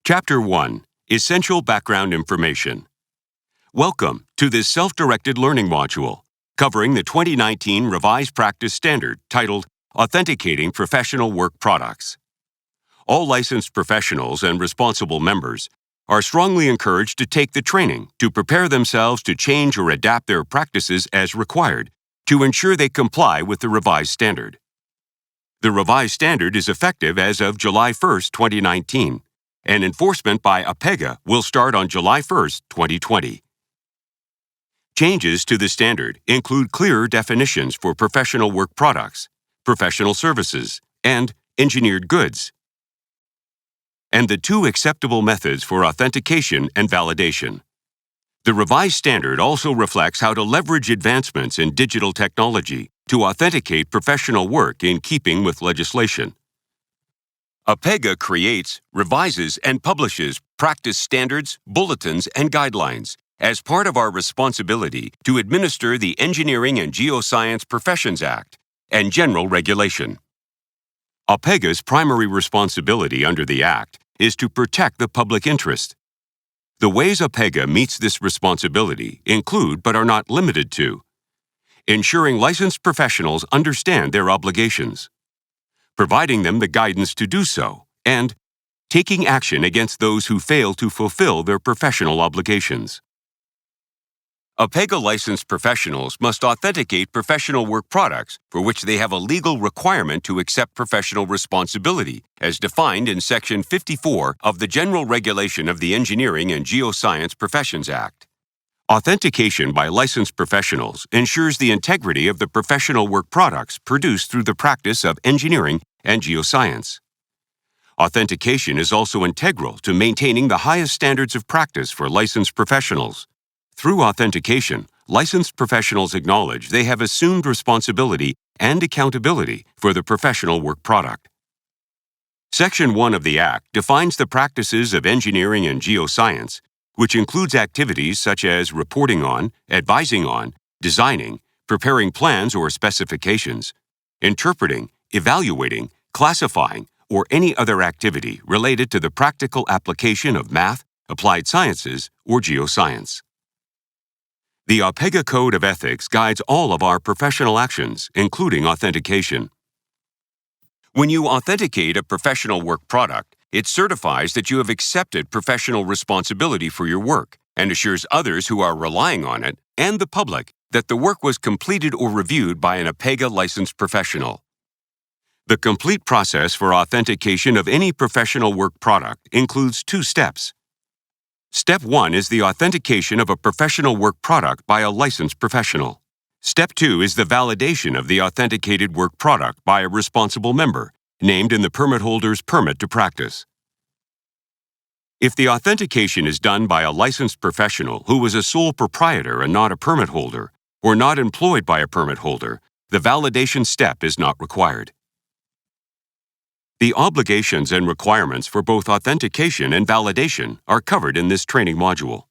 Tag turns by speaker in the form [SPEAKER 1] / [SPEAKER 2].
[SPEAKER 1] Chapter 1. Essential Background Information. Welcome to this self-directed learning module, covering the 2019 Revised Practice Standard titled Authenticating Professional Work Products. All licensed professionals and responsible members are strongly encouraged to take the training to prepare themselves to change or adapt their practices as required to ensure they comply with the revised standard. The revised standard is effective as of July 1, 2019, and enforcement by APEGA will start on July 1, 2020. Changes to the standard include clearer definitions for professional work products, professional services, and engineered goods, and the two acceptable methods for authentication and validation. The revised standard also reflects how to leverage advancements in digital technology to authenticate professional work in keeping with legislation. APEGA creates, revises, and publishes practice standards, bulletins, and guidelines as part of our responsibility to administer the Engineering and Geoscience Professions Act and general regulation. APEGA's primary responsibility under the Act is to protect the public interest. The ways APEGA meets this responsibility include, but are not limited to, ensuring licensed professionals understand their obligations, providing them the guidance to do so, and taking action against those who fail to fulfill their professional obligations. APEGA licensed professionals must authenticate professional work products for which they have a legal requirement to accept professional responsibility, as defined in Section 54 of the General Regulation of the Engineering and Geoscience Professions Act. Authentication by licensed professionals ensures the integrity of the professional work products produced through the practice of engineering and geoscience. Authentication is also integral to maintaining the highest standards of practice for licensed professionals. Through authentication, licensed professionals acknowledge they have assumed responsibility and accountability for the professional work product. Section 1 of the Act defines the practices of engineering and geoscience, which includes activities such as reporting on, advising on, designing, preparing plans or specifications, interpreting, evaluating, classifying, or any other activity related to the practical application of math, applied sciences, or geoscience. The APEGA Code of Ethics guides all of our professional actions, including authentication. When you authenticate a professional work product, it certifies that you have accepted professional responsibility for your work and assures others who are relying on it and the public that the work was completed or reviewed by an APEGA licensed professional. The complete process for authentication of any professional work product includes 2 steps. Step 1 is the authentication of a professional work product by a licensed professional. Step 2 is the validation of the authenticated work product by a responsible member, named in the permit holder's permit to practice. If the authentication is done by a licensed professional who is a sole proprietor and not a permit holder, or not employed by a permit holder, the validation step is not required. The obligations and requirements for both authentication and validation are covered in this training module.